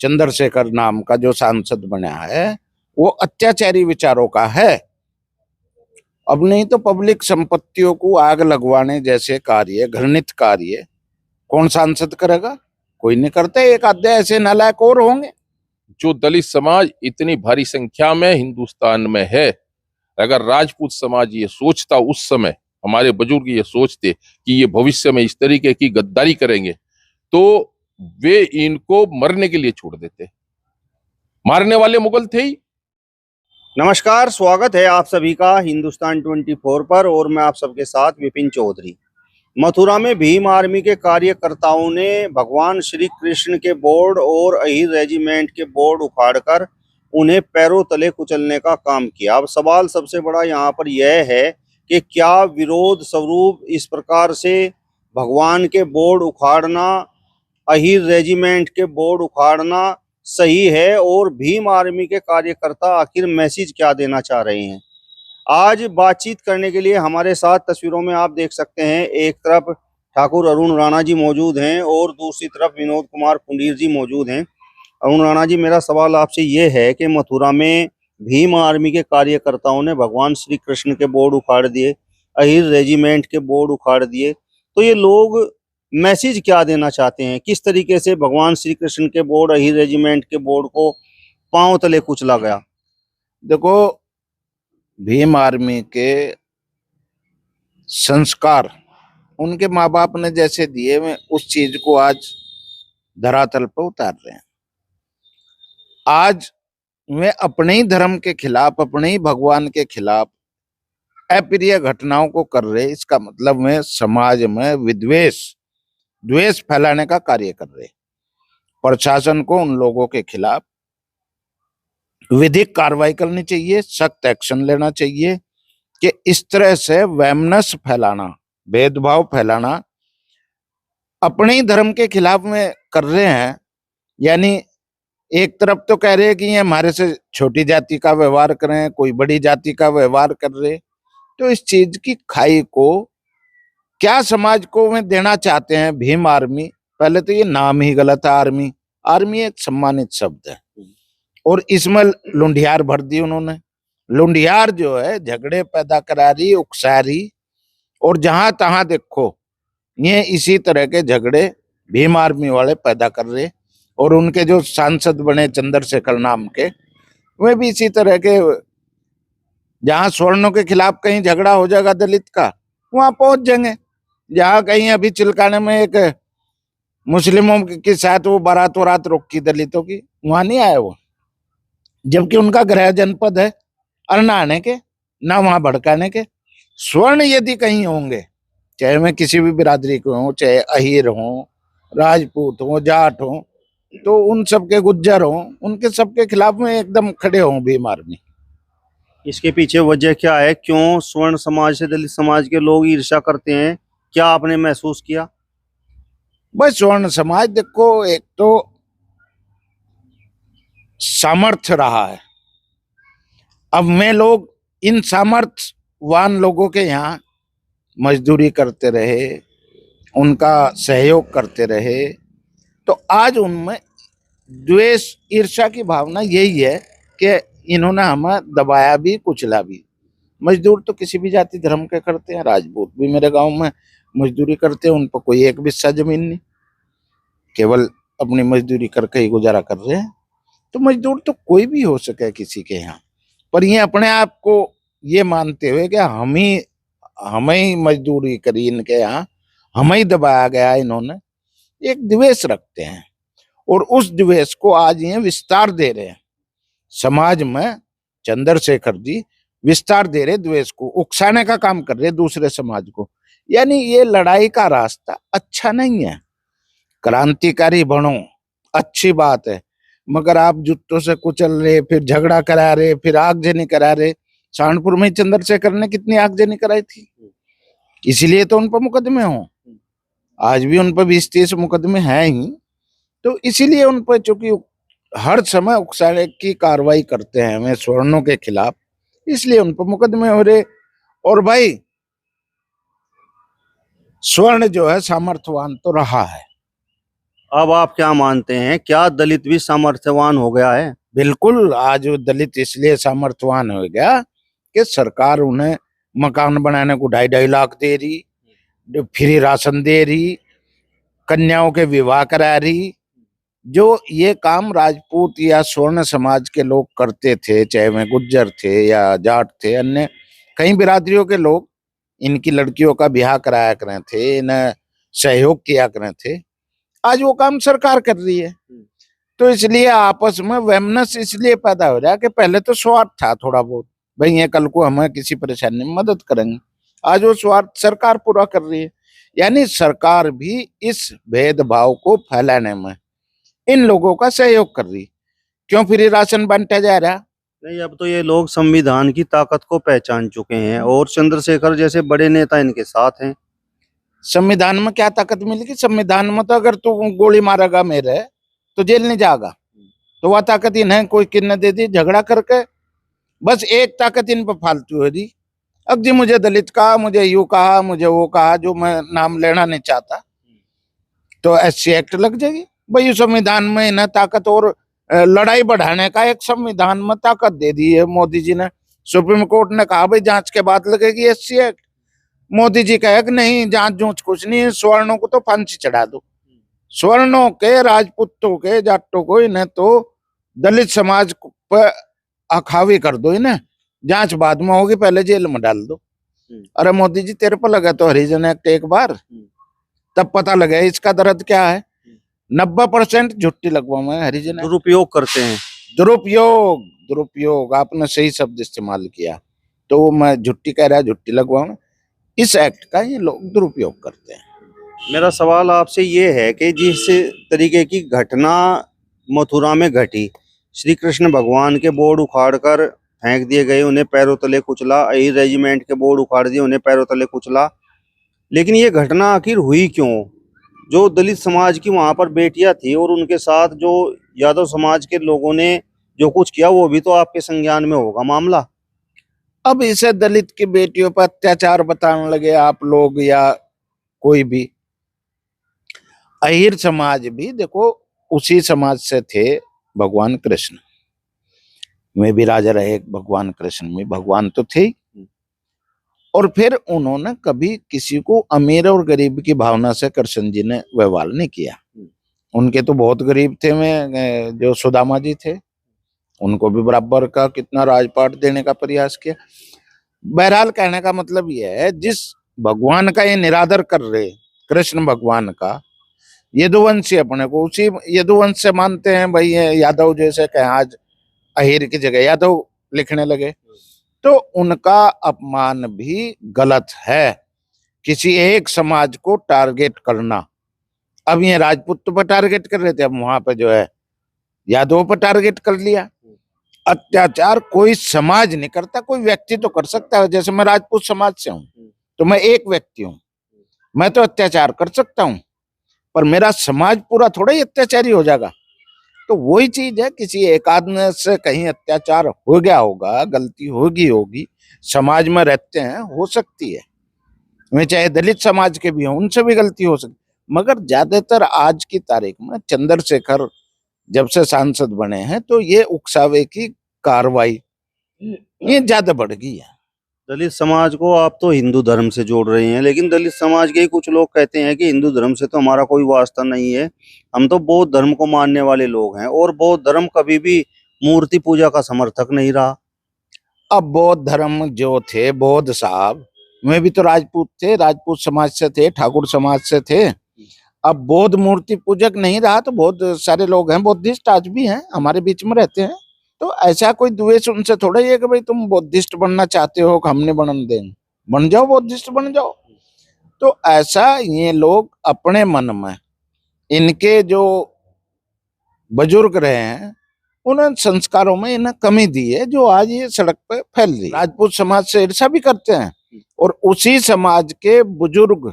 चंद्रशेखर नाम का जो सांसद बना है वो अत्याचारी विचारों का है। अब नहीं तो पब्लिक संपत्तियों को आग लगवाने जैसे कार्य, घृणित कार्य कौन सांसद करेगा? कोई नहीं करता। एक आधे ऐसे नालायक और होंगे। जो दलित समाज इतनी भारी संख्या में हिंदुस्तान में है, अगर राजपूत समाज ये सोचता उस समय, हमारे बुजुर्ग ये सोचते कि ये भविष्य में इस तरीके की गद्दारी करेंगे, तो वे इनको मरने के लिए छोड़ देते। मारने वाले मुगल थे ही। नमस्कार, स्वागत है आप सभी का हिंदुस्तान 24 पर और मैं आप सबके साथ विपिन चौधरी। मथुरा में भीम आर्मी के कार्यकर्ताओं ने भगवान श्री कृष्ण के बोर्ड और अहिर रेजिमेंट के बोर्ड उखाड़कर उन्हें पैरों तले कुचलने का काम किया। अब सवाल सबसे बड़ा यहाँ पर यह है कि क्या विरोध स्वरूप इस प्रकार से भगवान के बोर्ड उखाड़ना, अहिर रेजिमेंट के बोर्ड उखाड़ना सही है, और भीम आर्मी के कार्यकर्ता आखिर मैसेज क्या देना चाह रहे हैं? आज बातचीत करने के लिए हमारे साथ तस्वीरों में आप देख सकते हैं, एक तरफ ठाकुर अरुण राणा जी मौजूद हैं और दूसरी तरफ विनोद कुमार कुंडीर जी मौजूद हैं। अरुण राणा जी, मेरा सवाल आपसे ये है कि मथुरा में भीम आर्मी के कार्यकर्ताओं ने भगवान श्री कृष्ण के बोर्ड उखाड़ दिए, अहिर रेजिमेंट के बोर्ड उखाड़ दिए, तो ये लोग मैसेज क्या देना चाहते हैं? किस तरीके से भगवान श्री कृष्ण के बोर्ड, अहिर रेजिमेंट के बोर्ड को पांव तले कुचला गया? देखो, भीम आर्मी के संस्कार उनके माँ बाप ने जैसे दिए, में उस चीज को आज धरातल पर उतार रहे हैं। आज वे अपने ही धर्म के खिलाफ, अपने ही भगवान के खिलाफ अप्रिय घटनाओं को कर रहे। इसका मतलब में समाज में विद्वेष, द्वेष फैलाने का कार्य कर रहे। प्रशासन को उन लोगों के खिलाफ विधिक कार्रवाई करनी चाहिए, सख्त एक्शन लेना चाहिए कि इस तरह से वैमनस्य फैलाना, भेदभाव फैलाना अपने ही धर्म के खिलाफ में कर रहे हैं। यानी एक तरफ तो कह रहे हैं कि ये हमारे से छोटी जाति का व्यवहार करें, कोई बड़ी जाति का व्यवहार कर रहे, तो इस चीज की खाई को क्या समाज को में देना चाहते हैं भीम आर्मी? पहले तो ये नाम ही गलत है। आर्मी, आर्मी एक सम्मानित शब्द है और इसमें लुंडियार भर दी उन्होंने। लुंडियार जो है झगड़े पैदा करा रही, उकसा रही, और जहां तहां देखो ये इसी तरह के झगड़े भीम आर्मी वाले पैदा कर रहे। और उनके जो सांसद बने चंद्रशेखर नाम के, वे भी इसी तरह के, जहां सवर्णों के खिलाफ कहीं झगड़ा हो जाएगा दलित का, वहां पहुंच जाएंगे। जहां कहीं अभी चिल्काने में एक मुस्लिमों के साथ वो बारात वरात रोकी दलितों की, वहां नहीं आए वो, जबकि उनका गृह जनपद है। और ना आने के, ना वहां भड़काने के। स्वर्ण यदि कहीं होंगे, चाहे मैं किसी भी बिरादरी के हों, चाहे अहीर हों, राजपूत हों, जाट हों, तो उन सबके, गुज्जर हों, उनके सबके खिलाफ में एकदम खड़े हों भीम आर्मी। इसके पीछे वजह क्या है? क्यों स्वर्ण समाज से दलित समाज के लोग ईर्ष्या करते हैं? क्या आपने महसूस किया? बस स्वर्ण समाज देखो, एक तो सामर्थ्य रहा है। अब मैं लोग इन सामर्थ्यवान लोगों के यहाँ मजदूरी करते रहे, उनका सहयोग करते रहे, तो आज उनमें द्वेष, ईर्ष्या की भावना यही है कि इन्होंने हमें दबाया भी, कुचला भी। मजदूर तो किसी भी जाति धर्म के करते हैं। राजपूत भी मेरे गांव में मजदूरी करते हैं, उन पर कोई एक बिस्सा जमीन नहीं, केवल अपनी मजदूरी करके ही गुजारा कर रहे हैं। तो मजदूर तो कोई भी हो सके किसी के यहाँ, पर ये अपने आप को ये मानते हुए कि हमें ही मजदूरी करी इनके यहाँ, हमें ही दबाया गया, इन्होंने एक द्वेष रखते हैं। और उस द्वेष को आज ये विस्तार दे रहे हैं समाज में। चंद्रशेखर जी विस्तार दे रहे, द्वेष को उकसाने का काम कर रहे दूसरे समाज को। यानी ये लड़ाई का रास्ता अच्छा नहीं है। क्रांतिकारी बनो, अच्छी बात है, मगर आप जूतों से कुचल रहे, फिर झगड़ा करा रहे, फिर आगजनी करा रहे। सहारनपुर में चंद्रशेखर ने कितनी आगजनी कराई थी, इसीलिए तो उन पर मुकदमे हों। आज भी उन पर 20-30 मुकदमे हैं ही, तो इसीलिए उन पर, चूंकि हर समय उकसाने की कार्रवाई करते हैं वे सवर्णों के खिलाफ, इसलिए उन पर मुकदमे हो रहे। और भाई स्वर्ण जो है सामर्थ्यवान तो रहा है, अब आप क्या मानते हैं, क्या दलित भी सामर्थ्यवान हो गया है? बिल्कुल, आज वो दलित इसलिए सामर्थ्यवान हो गया कि सरकार उन्हें मकान बनाने को 2.5 लाख दे रही, फ्री राशन दे रही, कन्याओं के विवाह करा रही। जो ये काम राजपूत या स्वर्ण समाज के लोग करते थे, चाहे वे गुज्जर थे या जाट थे, अन्य कई बिरादरियों के लोग इनकी लड़कियों का ब्याह कराया करे थे, इन्हें सहयोग किया करे थे, आज वो काम सरकार कर रही है। तो इसलिए आपस में वेमनस इसलिए पैदा हो रहा है कि पहले तो स्वार्थ था थोड़ा बहुत, भाई ये कल को हमें किसी परेशानी में मदद करेंगे, आज वो स्वार्थ सरकार पूरा कर रही है। यानी सरकार भी इस भेदभाव को फैलाने में इन लोगों का सहयोग कर रही। क्यों फ्री राशन बांटा जा रहा? नहीं, अब तो ये लोग संविधान की ताकत को पहचान चुके हैं और चंद्रशेखर जैसे बड़े नेता इनके साथ हैं। संविधान में क्या ताकत मिलेगी? संविधान में तो अगर तू गोली मारेगा मेरे तो जेल नहीं जाएगा, तो वह ताकत इन्हें कोई किन्ने दे दी झगड़ा करके। बस एक ताकत इन पर फालतू है दी, अब जी मुझे दलित कहा, मुझे यू कहा, मुझे वो कहा, जो मैं नाम लेना नहीं चाहता, तो SC एक्ट लग जाएगी। भाई संविधान में इन्हें ताकत और लड़ाई बढ़ाने का एक संविधान में ताकत दे दी है मोदी जी ने। सुप्रीम कोर्ट ने कहा भाई जांच के बाद लगेगी SC एक्ट, मोदी जी कहे कि नहीं जांच जूंच कुछ नहीं है, सवर्णों को तो फांसी चढ़ा दो, सवर्णों के, राजपूतों के, जाटों को, इन्हें तो दलित समाज पर अखावी कर दो, इन्हें जांच बाद में होगी, पहले जेल में डाल दो। अरे मोदी जी तेरे पर लगा तो हरिजन एक्ट एक बार, तब पता लगे इसका दर्द क्या है। 90% झुट्टी लगवा में हरिजन एक्ट। दुरुपयोग करते हैं। दुरुपयोग, दुरुपयोग आपने सही शब्द इस्तेमाल किया, तो मैं झुट्टी कह रहा, झुट्टी लगवाऊं, इस एक्ट का ये लोग दुरुपयोग करते हैं। मेरा सवाल आपसे ये है कि जिस तरीके की घटना मथुरा में घटी, श्री कृष्ण भगवान के बोर्ड उखाड़कर फेंक दिए गए, उन्हें पैरों तले कुचला, अहिर रेजिमेंट के बोर्ड उखाड़ दिए, उन्हें पैरों तले कुचला, लेकिन ये घटना आखिर हुई क्यों? जो दलित समाज की वहां पर बेटियां थी और उनके साथ जो यादव समाज के लोगों ने जो कुछ किया, वो भी तो आपके संज्ञान में होगा मामला। अब इसे दलित की बेटियों पर अत्याचार बताने लगे आप लोग या कोई भी। अहिर समाज भी देखो उसी समाज से थे भगवान कृष्ण, में भी राजा रहे भगवान कृष्ण में, भगवान तो थे। और फिर उन्होंने कभी किसी को अमीर और गरीब की भावना से कृष्ण जी ने व्यवहार नहीं किया। उनके तो बहुत गरीब थे, में जो सुदामा जी थे, उनको भी बराबर का कितना राजपाट देने का प्रयास किया। बहरहाल कहने का मतलब यह है, जिस भगवान का ये निरादर कर रहे कृष्ण भगवान का, यदुवंशी अपने को उसी यदुवंश से मानते हैं। भाई ये यादव जैसे कहें आज अहिर की जगह यादव लिखने लगे, तो उनका अपमान भी गलत है, किसी एक समाज को टारगेट करना। अब ये राजपूत पर टारगेट कर रहे थे, अब वहां पे जो है यादव पर टारगेट कर लिया। अत्याचार कोई समाज नहीं करता, कोई व्यक्ति तो कर सकता है। जैसे मैं राजपूत समाज से हूं, तो मैं एक व्यक्ति हूं, मैं तो अत्याचार कर सकता हूं, पर मेरा समाज पूरा थोड़ा ही अत्याचारी हो जाएगा। तो वही चीज है, किसी एक आदमी से कहीं अत्याचार हो गया होगा, गलती होगी, समाज में रहते हैं, हो सकती है, मैं चाहे दलित समाज के भी हों, उनसे भी गलती हो सकती, मगर ज्यादातर आज की तारीख में चंद्रशेखर जब से सांसद बने हैं, तो ये उकसावे की कार्रवाई ये ज्यादा बढ़ गई है। दलित समाज को आप तो हिंदू धर्म से जोड़ रहे हैं, लेकिन दलित समाज के ही कुछ लोग कहते हैं कि हिंदू धर्म से तो हमारा कोई वास्ता नहीं है, हम तो बौद्ध धर्म को मानने वाले लोग हैं, और बौद्ध धर्म कभी भी मूर्ति पूजा का समर्थक नहीं रहा। अब बौद्ध धर्म जो थे, बौद्ध साहब वे भी तो राजपूत थे, राजपूत समाज से थे, ठाकुर समाज से थे। अब बौद्ध मूर्ति पूजक नहीं रहा, तो बहुत सारे लोग हैं बौद्धिस्ट आज भी हैं, हमारे बीच में रहते हैं। तो ऐसा कोई द्वेष उनसे थोड़ा ही है कि भाई तुम बौद्धिस्ट बनना चाहते हो, हम नहीं बनने देंगे, बन जाओ बौद्धिस्ट बन जाओ। तो ऐसा ये लोग अपने मन में, इनके जो बुजुर्ग रहे हैं उन्होंने संस्कारों में इन्हें कमी दी है, जो आज ये सड़क पे फैल रही है। राजपूत समाज से ईर्ष्या भी करते हैं, और उसी समाज के बुजुर्ग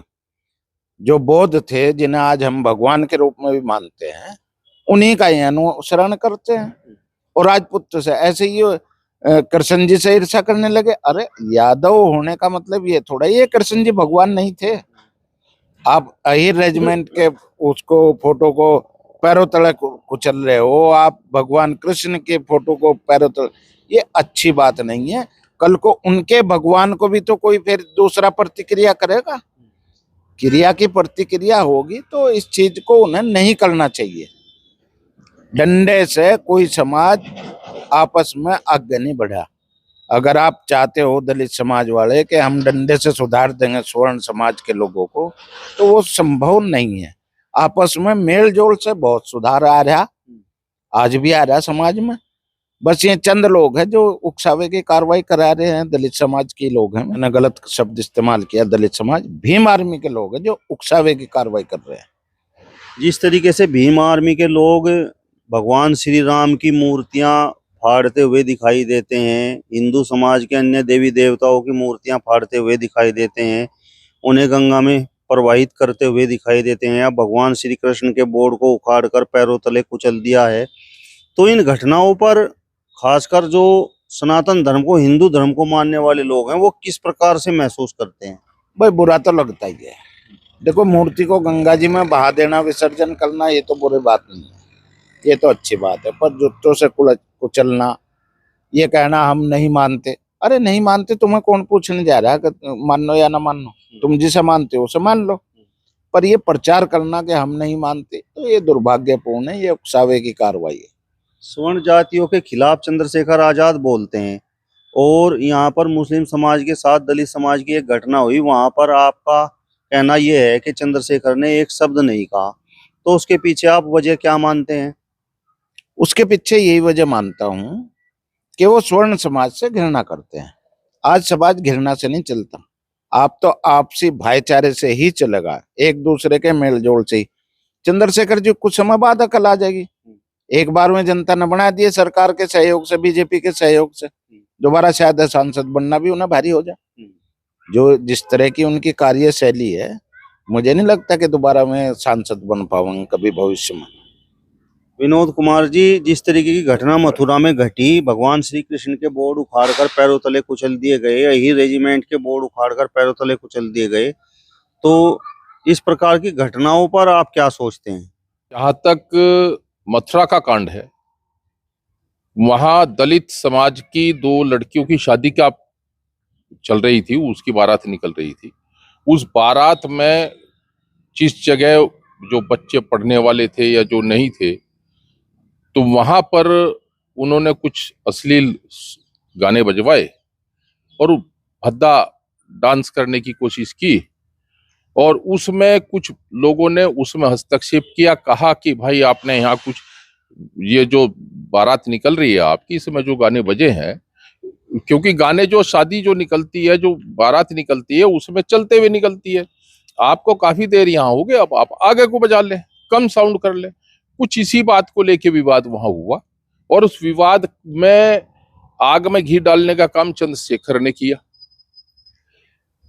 जो बौद्ध थे, जिन्हें आज हम भगवान के रूप में भी मानते हैं, उन्हीं का ये अनुसरण करते हैं। और राजपूत से ऐसे ही कृष्ण जी से ईर्ष्या करने लगे। अरे यादव होने का मतलब ये थोड़ा ही कृष्ण जी भगवान नहीं थे, आप अहिर रेजिमेंट के उसको फोटो को पैरों तले कुचल रहे हो, आप भगवान कृष्ण के फोटो को पैरों तले, ये अच्छी बात नहीं है। कल को उनके भगवान को भी तो कोई फिर दूसरा प्रतिक्रिया करेगा, क्रिया की प्रतिक्रिया होगी, तो इस चीज को उन्हें नहीं करना चाहिए। डंडे से कोई समाज आपस में आगे नहीं बढ़ा। अगर आप चाहते हो दलित समाज वाले कि हम डंडे से सुधार देंगे स्वर्ण समाज के लोगों को, तो वो संभव नहीं है। आपस में मेल जोल से बहुत सुधार आ रहा, आज भी आ रहा समाज में। बस ये चंद लोग हैं जो उकसावे की कार्रवाई करा रहे हैं, दलित समाज के लोग हैं। मैंने गलत शब्द इस्तेमाल किया, दलित समाज, भीम आर्मी के लोग हैं जो उकसावे की कार्रवाई कर रहे हैं। जिस तरीके से भीम आर्मी के लोग भगवान श्री राम की मूर्तियां फाड़ते हुए दिखाई देते हैं, हिंदू समाज के अन्य देवी देवताओं की मूर्तियां फाड़ते हुए दिखाई देते हैं, उन्हें गंगा में प्रवाहित करते हुए दिखाई देते हैं, या भगवान श्री कृष्ण के बोर्ड को उखाड़कर पैरों तले कुचल दिया है, तो इन घटनाओं पर खासकर जो सनातन धर्म को, हिंदू धर्म को मानने वाले लोग हैं, वो किस प्रकार से महसूस करते हैं? भाई बुरा तो लगता ही है। देखो, मूर्ति को गंगा जी में बहा देना, विसर्जन करना, ये तो बुरी बात नहीं है, ये तो अच्छी बात है। पर जुत्तों से कुचलना, ये कहना हम नहीं मानते, अरे नहीं मानते, तुम्हें कौन पूछने जा रहा है कि मानो या ना मानो? तुम जिसे मानते हो उसे मान लो। पर ये प्रचार करना कि हम नहीं मानते, तो ये दुर्भाग्यपूर्ण है, ये उकसावे की कार्रवाई है। स्वर्ण जातियों के खिलाफ चंद्रशेखर आजाद बोलते हैं, और यहाँ पर मुस्लिम समाज के साथ दलित समाज की एक घटना हुई, वहां पर आपका कहना यह है कि चंद्रशेखर ने एक शब्द नहीं कहा, तो उसके पीछे आप वजह क्या मानते हैं? उसके पीछे यही वजह मानता हूं कि वो स्वर्ण समाज से घृणा करते हैं। आज समाज घृणा से नहीं चलता, आप तो आपसी भाईचारे से ही चलेगा, एक दूसरे के मेलजोल से ही। चंद्रशेखर जी कुछ समय बाद अकल आ जाएगी। एक बार में जनता ने बना दिए, सरकार के सहयोग से, बीजेपी के सहयोग से, दोबारा शायद सांसद बनना भी उन्हें भारी हो जाए। जो जिस तरह की उनकी कार्यशैली है, मुझे नहीं लगता कि दोबारा में सांसद बन पाऊंगा कभी भविष्य में। विनोद कुमार जी, जिस तरीके की घटना मथुरा में घटी, भगवान श्री कृष्ण के बोर्ड उखाड़कर पैरों तले कुचल दिए गए, यही रेजिमेंट के बोर्ड उखाड़कर पैरों तले कुचल दिए गए, तो इस प्रकार की घटनाओं पर आप क्या सोचते हैं? जहां तक मथुरा का कांड है, वहां दलित समाज की 2 लड़कियों की शादी का चल रही थी, उसकी बारात निकल रही थी। उस बारात में जिस जगह जो बच्चे पढ़ने वाले थे या जो नहीं थे, तो वहां पर उन्होंने कुछ अश्लील गाने बजवाए और भद्दा डांस करने की कोशिश की, और उसमें कुछ लोगों ने उसमें हस्तक्षेप किया, कहा कि भाई आपने यहाँ कुछ, ये जो बारात निकल रही है आपकी, इसमें जो गाने बजे हैं, क्योंकि गाने जो शादी जो निकलती है, जो बारात निकलती है, उसमें चलते हुए निकलती है, आपको काफी देर यहाँ हो गए, अब आप आगे को बजा लें, कम साउंड कर लें। कुछ इसी बात को लेके विवाद वहां हुआ, और उस विवाद में आग में घी डालने का काम चंद्रशेखर ने किया,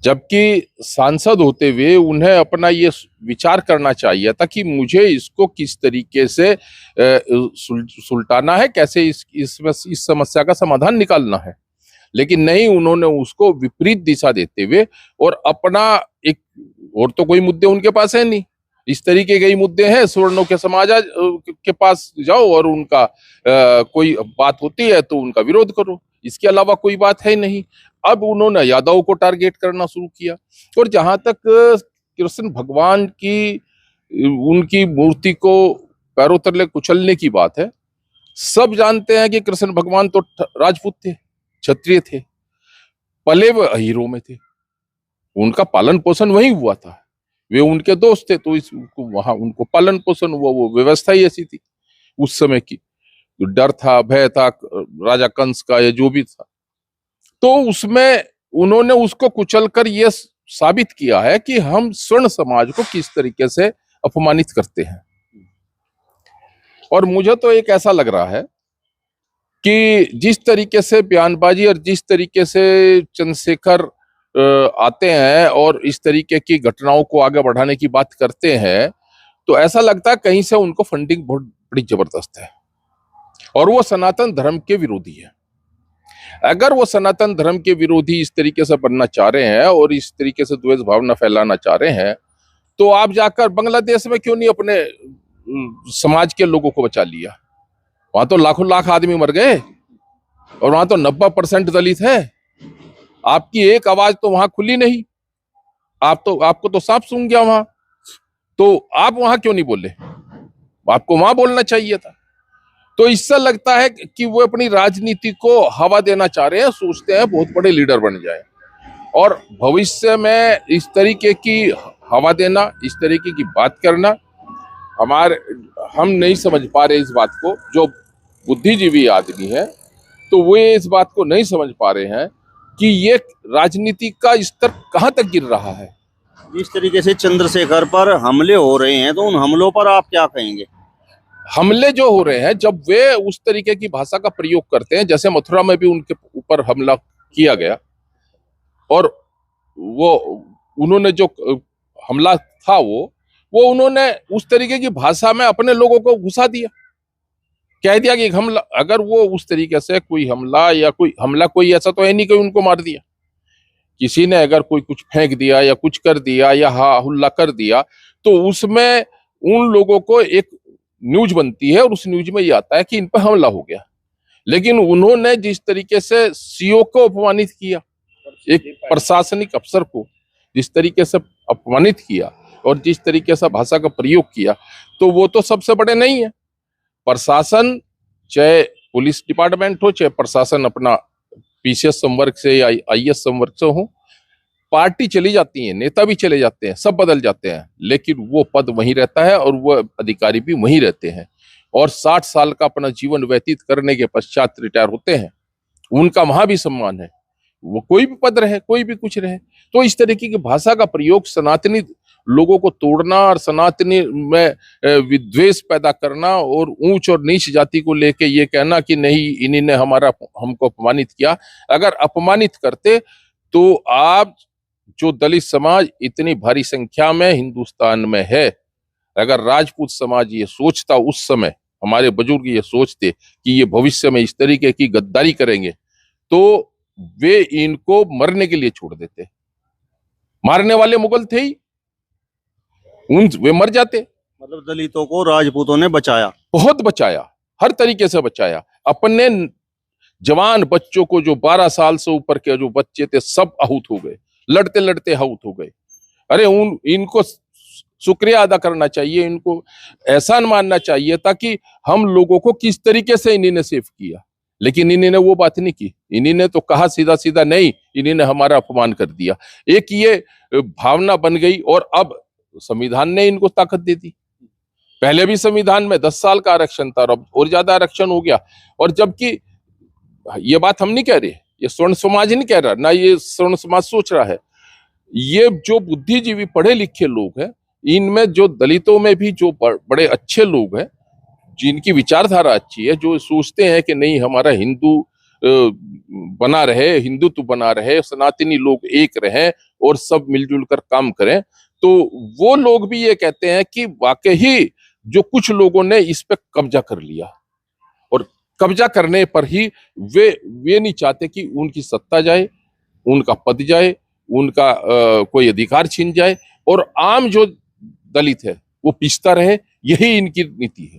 जबकि सांसद होते हुए उन्हें अपना ये विचार करना चाहिए था कि मुझे इसको किस तरीके से सुलटाना है, कैसे इस समस्या का समाधान निकालना है। लेकिन नहीं, उन्होंने उसको विपरीत दिशा देते हुए, और अपना एक, और तो कोई मुद्दे उनके पास है नहीं, इस तरीके के ही मुद्दे हैं, सवर्णों के समाज के पास जाओ और उनका कोई बात होती है तो उनका विरोध करो, इसके अलावा कोई बात है नहीं। अब उन्होंने यादव को टारगेट करना शुरू किया। और जहां तक कृष्ण भगवान की, उनकी मूर्ति को पैरों तले कुचलने की बात है, सब जानते हैं कि कृष्ण भगवान तो राजपूत थे, क्षत्रिय थे, पले वे अहीरों में थे, उनका पालन पोषण वहीं हुआ था, वे उनके दोस्त थे, तो वहां उनको पालन पोषण हुआ, वो व्यवस्था ही ऐसी थी उस समय की, डर था, भय था राजा कंस का या जो भी था, तो उसमें उन्होंने उसको कुचलकर ये साबित किया है कि हम स्वर्ण समाज को किस तरीके से अपमानित करते हैं। और मुझे तो एक ऐसा लग रहा है कि जिस तरीके से बयानबाजी और जिस तरीके से चंद्रशेखर आते हैं और इस तरीके की घटनाओं को आगे बढ़ाने की बात करते हैं, तो ऐसा लगता है कहीं से उनको फंडिंग बहुत बड़ी जबरदस्त है, और वो सनातन धर्म के विरोधी है। अगर वो सनातन धर्म के विरोधी इस तरीके से बनना चाह रहे हैं और इस तरीके से द्वेष भावना फैलाना चाह रहे हैं, तो आप जाकर बांग्लादेश में क्यों नहीं अपने समाज के लोगों को बचा लिया? वहां तो लाखों लाख आदमी मर गए और वहां तो 90% दलित है। आपकी एक आवाज तो वहां खुली नहीं। आपको तो सांप सूंघ गया वहां, तो आप वहां क्यों नहीं बोले? आपको वहां बोलना चाहिए था। तो इससे लगता है कि वो अपनी राजनीति को हवा देना चाह रहे हैं, सोचते हैं बहुत बड़े लीडर बन जाए और भविष्य में इस तरीके की हवा देना, इस तरीके की बात करना हम नहीं समझ पा रहे इस बात को। जो बुद्धिजीवी आदमी है तो वे इस बात को नहीं समझ पा रहे हैं कि ये राजनीति का स्तर कहां तक गिर रहा है। जिस तरीके से चंद्रशेखर पर हमले हो रहे हैं, तो उन हमलों पर आप क्या कहेंगे? हमले जो हो रहे हैं, जब वे उस तरीके की भाषा का प्रयोग करते हैं, जैसे मथुरा में भी उनके ऊपर हमला किया गया और वो उन्होंने जो हमला था वो उन्होंने उस तरीके की भाषा में अपने लोगों को घुसा दिया, कह दिया कि हमला, अगर वो उस तरीके से कोई हमला कोई ऐसा तो है नहीं कि उनको मार दिया। किसी ने अगर कोई कुछ फेंक दिया या कुछ कर दिया या हा हुल्ला कर दिया तो उसमें उन लोगों को एक न्यूज बनती है और उस न्यूज में ये आता है कि इन पर हमला हो गया। लेकिन उन्होंने जिस तरीके से सीओ को अपमानित किया, एक प्रशासनिक अफसर को जिस तरीके से अपमानित किया और जिस तरीके से भाषा का प्रयोग किया, तो वो तो सबसे बड़े नहीं है। प्रशासन, चाहे पुलिस डिपार्टमेंट हो, चाहे प्रशासन अपना पीसीएस संवर्ग से या आईएएस संवर्ग से हो, पार्टी चली जाती है, नेता भी चले जाते हैं, सब बदल जाते हैं, लेकिन वो पद वहीं रहता है और वो अधिकारी भी वहीं रहते हैं और 60 साल का अपना जीवन व्यतीत करने के पश्चात रिटायर होते हैं। उनका वहां भी सम्मान है, वो कोई भी पद रहे, कोई भी कुछ रहे। तो इस तरीके की भाषा का प्रयोग सनातनी लोगों को तोड़ना और सनातनी में विद्वेष पैदा करना और ऊंच और नीच जाति को लेके ये कहना कि नहीं इन्हीं ने हमको अपमानित किया। अगर अपमानित करते तो आप जो दलित समाज इतनी भारी संख्या में हिंदुस्तान में है, अगर राजपूत समाज ये सोचता उस समय, हमारे बुजुर्ग ये सोचते कि ये भविष्य में इस तरीके की गद्दारी करेंगे, तो वे इनको मरने के लिए छोड़ देते। मारने वाले मुगल थे ही, वे मर जाते। मतलब दलितों को राजपूतों ने बचाया, बहुत बचाया, हर तरीके से बचाया। अपने जवान बच्चों को, जो 12 साल से ऊपर के जो बच्चे थे, सब आहूत हो गए, लड़ते लड़ते आहूत हो गए। अरे इनको शुक्रिया अदा करना चाहिए, इनको एहसान मानना चाहिए, ताकि हम लोगों को किस तरीके से इन्हीं ने सेव किया। लेकिन इन्हीं ने वो बात नहीं की, इन्हीं ने तो कहा सीधा सीधा नहीं, इन्हीं ने हमारा अपमान कर दिया। एक ये भावना बन गई और अब संविधान ने इनको ताकत दे दी। पहले भी संविधान में 10 साल का आरक्षण था, अब और ज्यादा आरक्षण हो गया। और जबकि ये बात हम नहीं कह रहे, ये स्वर्ण समाज नहीं कह रहा, ना ये स्वर्ण समाज सोच रहा है, ये जो बुद्धिजीवी पढ़े लिखे लोग हैं, इनमें जो दलितों में भी जो बड़े अच्छे लोग हैं, जिनकी विचारधारा अच्छी है, जो सोचते हैं कि नहीं हमारा हिंदू बना रहे, हिंदुत्व बना रहे, सनातनी लोग एक रहें और सब मिलजुल कर काम करें, तो वो लोग भी ये कहते हैं कि वाकई जो कुछ लोगों ने इस पे कब्जा कर लिया, और कब्जा करने पर ही वे नहीं चाहते कि उनकी सत्ता जाए, उनका पद जाए, उनका कोई अधिकार छीन जाए और आम जो दलित है वो पिसता रहे। यही इनकी नीति है।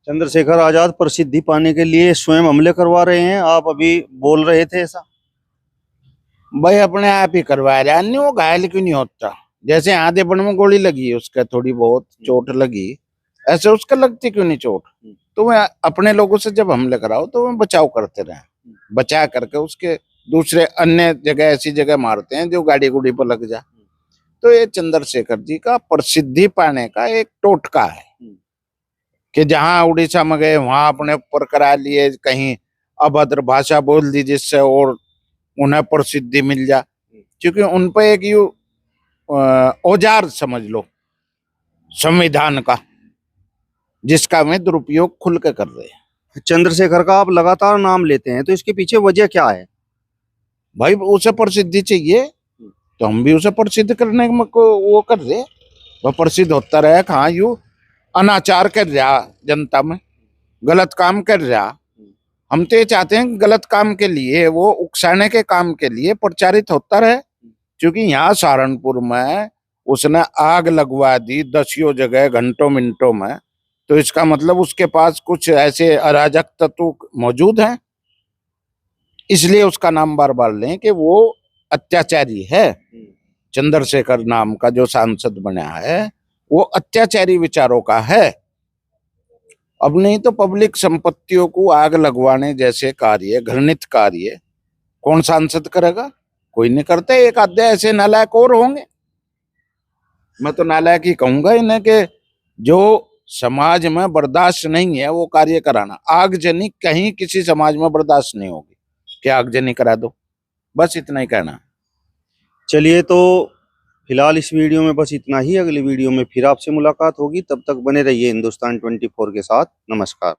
चंद्रशेखर आजाद प्रसिद्धि पाने के लिए स्वयं हमले करवा रहे हैं, आप अभी बोल रहे थे ऐसा। भाई अपने आप ही करवाया रहा, अन्य वो घायल क्यों नहीं होता? जैसे आधे पण में गोली लगी, उसका थोड़ी बहुत चोट लगी, ऐसे उसका लगती क्यों नहीं चोट? तो वह अपने लोगों से जब हमले कराओ तो वह बचाव करते रहे, बचा करके उसके दूसरे अन्य जगह ऐसी जगह मारते हैं जो गाड़ी गुड़ी पर लग जाए। तो ये चंद्रशेखर जी का प्रसिद्धि पाने का एक टोटका है कि जहां उड़ीसा में गए वहां अपने ऊपर करा लिए, कहीं अभद्र भाषा बोल दी जिससे और उन्हें प्रसिद्धि मिल जाए, क्योंकि उन पर एक यू औजार समझ लो संविधान का, जिसका वे दुरुपयोग खुल के कर रहे हैं। चंद्रशेखर का आप लगातार नाम लेते हैं, तो इसके पीछे वजह क्या है? भाई उसे प्रसिद्धि चाहिए तो हम भी उसे प्रसिद्ध करने में को वो कर रहे, वह प्रसिद्ध होता रहे। कहाँ यू अनाचार कर रहा, जनता में गलत काम कर रहा, हम तो ये चाहते हैं गलत काम के लिए, वो उकसाने के काम के लिए प्रचारित होता रहे। क्योंकि यहाँ सहारनपुर में उसने आग लगवा दी 10 जगह घंटों मिनटों में, तो इसका मतलब उसके पास कुछ ऐसे अराजक तत्व मौजूद हैं, इसलिए उसका नाम बार बार लें कि वो अत्याचारी है। चंद्रशेखर नाम का जो सांसद बना है वो अत्याचारी विचारों का है। अब नहीं तो पब्लिक संपत्तियों को आग लगवाने जैसे कार्य, घृणित कार्य कौन सांसद करेगा? कोई नहीं करता। एक आधे ऐसे नालायक और होंगे, मैं तो नालायक ही कहूंगा इन्हें, कि जो समाज में बर्दाश्त नहीं है वो कार्य कराना। आगजनी कहीं किसी समाज में बर्दाश्त नहीं होगी कि आगजनी करा दो, बस इतना ही कहना। चलिए, तो फिलहाल इस वीडियो में बस इतना ही। अगली वीडियो में फिर आपसे मुलाकात होगी, तब तक बने रहिए हिंदुस्तान 24 के साथ। नमस्कार।